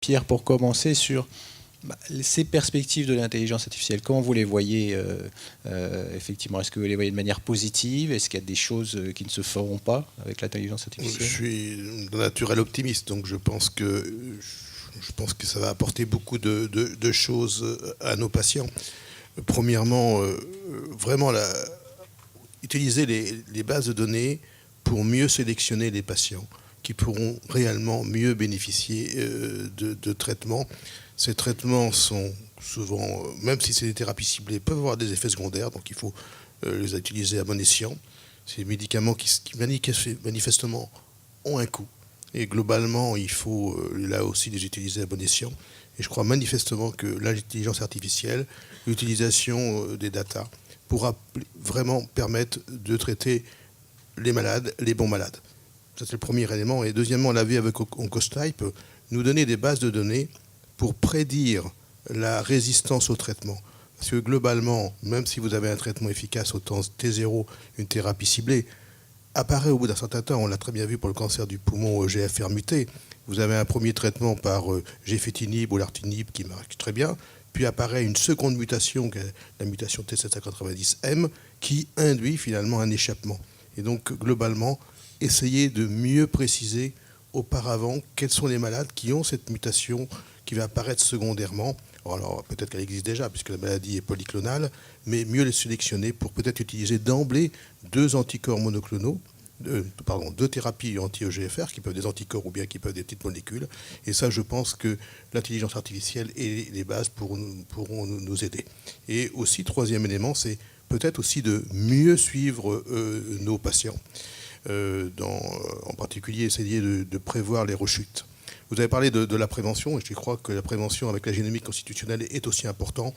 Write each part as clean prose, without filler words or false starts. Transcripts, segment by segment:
Pierre, pour commencer, sur ces perspectives de l'intelligence artificielle, comment vous les voyez effectivement? Est-ce que vous les voyez de manière positive? Est-ce qu'il y a des choses qui ne se feront pas avec l'intelligence artificielle? Je suis de naturel optimiste, donc je pense que ça va apporter beaucoup de choses à nos patients. Premièrement, vraiment utiliser les bases de données pour mieux sélectionner les patients qui pourront réellement mieux bénéficier de traitements. Ces traitements sont souvent, même si c'est des thérapies ciblées, peuvent avoir des effets secondaires, donc il faut les utiliser à bon escient. Ces médicaments qui manifestement ont un coût. Et globalement, il faut là aussi les utiliser à bon escient. Et je crois manifestement que l'intelligence artificielle, l'utilisation des data, pourra vraiment permettre de traiter les malades, les bons malades. Ça, c'est le premier élément. Et deuxièmement, on l'a vu avec OncoStype, nous donner des bases de données pour prédire la résistance au traitement. Parce que globalement, même si vous avez un traitement efficace, autant T0, une thérapie ciblée, apparaît au bout d'un certain temps, on l'a très bien vu pour le cancer du poumon GFR muté, vous avez un premier traitement par gefétinib ou lartinib qui marche très bien, puis apparaît une seconde mutation, la mutation T790M, qui induit finalement un échappement. Et donc globalement, essayer de mieux préciser auparavant quels sont les malades qui ont cette mutation qui va apparaître secondairement. Alors peut-être qu'elle existe déjà puisque la maladie est polyclonale, mais mieux les sélectionner pour peut-être utiliser d'emblée deux anticorps monoclonaux, deux thérapies anti-EGFR qui peuvent être des anticorps ou bien qui peuvent être des petites molécules. Et ça, je pense que l'intelligence artificielle et les bases pourront nous aider. Et aussi, troisième élément, c'est peut-être aussi de mieux suivre nos patients. En particulier, essayer de prévoir les rechutes. Vous avez parlé de la prévention, et je crois que la prévention avec la génomique constitutionnelle est aussi important.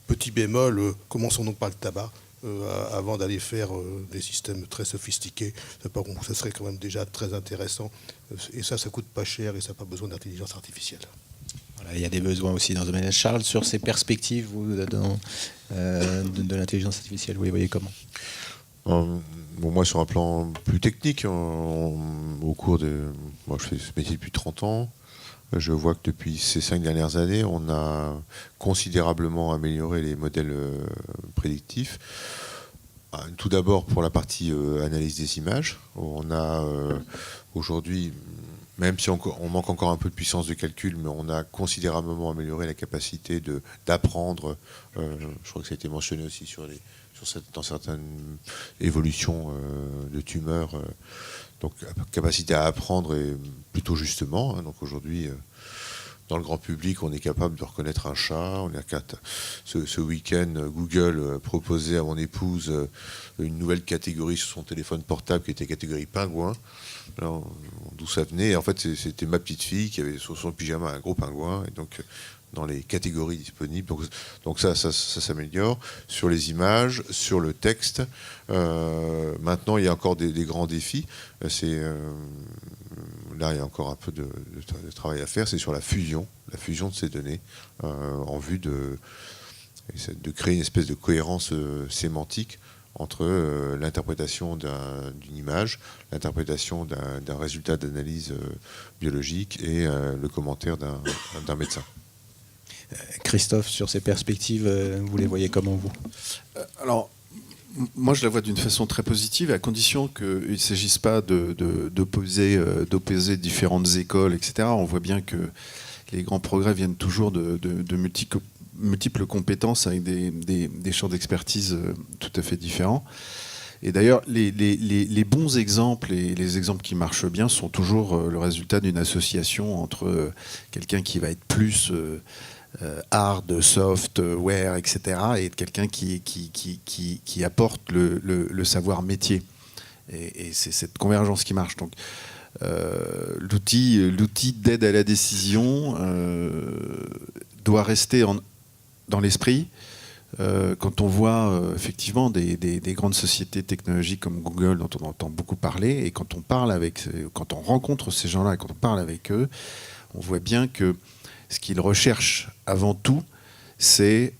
Petit bémol, commençons donc par le tabac, avant d'aller faire des systèmes très sophistiqués. Ça serait quand même déjà très intéressant. Et ça coûte pas cher et ça n'a pas besoin d'intelligence artificielle. Voilà, il y a des besoins aussi dans ce domaine. Charles, sur ces perspectives de l'intelligence artificielle, vous les voyez comment? Moi, sur un plan plus technique, au cours moi, je fais ce métier depuis 30 ans. Je vois que depuis ces 5 dernières années, on a considérablement amélioré les modèles prédictifs. Tout d'abord pour la partie analyse des images. On a aujourd'hui, même si on manque encore un peu de puissance de calcul, mais on a considérablement amélioré la capacité d'apprendre. Je crois que ça a été mentionné aussi dans certaines évolutions de tumeurs. Donc la capacité à apprendre est plutôt justement. Donc aujourd'hui, dans le grand public, on est capable de reconnaître un chat. Ce week-end, Google proposait à mon épouse une nouvelle catégorie sur son téléphone portable qui était catégorie pingouin. D'où ça venait? En fait, c'était ma petite fille qui avait sur son pyjama un gros pingouin. Et donc, dans les catégories disponibles. Donc ça s'améliore. Sur les images, sur le texte. Maintenant, il y a encore des grands défis. Là, il y a encore un peu de travail à faire. C'est sur la fusion de ces données en vue de créer une espèce de cohérence sémantique entre l'interprétation d'une image, l'interprétation d'un résultat d'analyse biologique et le commentaire d'un médecin. Christophe, sur ces perspectives, vous les voyez comment, vous? Alors, moi, je la vois d'une façon très positive, à condition qu'il ne s'agisse pas d'opposer différentes écoles, etc. On voit bien que les grands progrès viennent toujours de multiples compétences avec des champs d'expertise tout à fait différents. Et d'ailleurs, les bons exemples et les exemples qui marchent bien sont toujours le résultat d'une association entre quelqu'un qui va être plus hard, software, etc., et de quelqu'un qui apporte le savoir métier. Et c'est cette convergence qui marche. Donc, l'outil d'aide à la décision doit rester dans l'esprit. Quand on voit effectivement des grandes sociétés technologiques comme Google, dont on entend beaucoup parler, et quand on rencontre ces gens-là, et quand on parle avec eux, on voit bien que ce qu'ils recherchent avant tout, c'est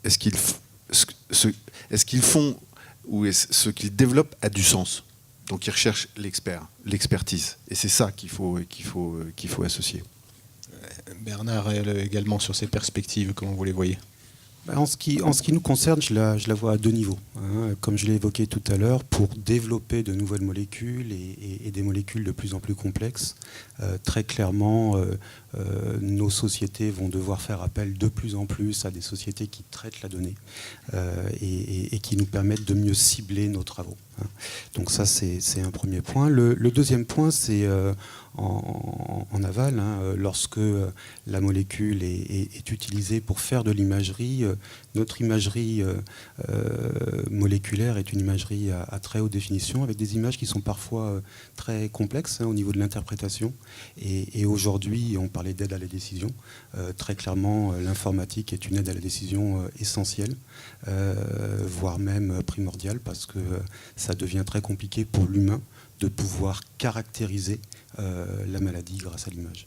est-ce qu'ils font ou ce qu'ils développent a du sens. Donc ils recherchent l'expertise. Et c'est ça qu'il faut associer. Bernard, également sur ces perspectives, comment vous les voyez? En ce qui nous concerne, je la vois à deux niveaux. Comme je l'ai évoqué tout à l'heure, pour développer de nouvelles molécules et des molécules de plus en plus complexes, très clairement, nos sociétés vont devoir faire appel de plus en plus à des sociétés qui traitent la donnée et qui nous permettent de mieux cibler nos travaux. Donc ça, c'est un premier point. Le deuxième point, c'est en aval, lorsque la molécule est utilisée pour faire de l'imagerie. Notre imagerie moléculaire est une imagerie à très haute définition, avec des images qui sont parfois très complexes au niveau de l'interprétation. Et aujourd'hui, on parlait d'aide à la décision. Très clairement, l'informatique est une aide à la décision essentielle, voire même primordiale, parce que ça devient très compliqué pour l'humain de pouvoir caractériser la maladie grâce à l'image.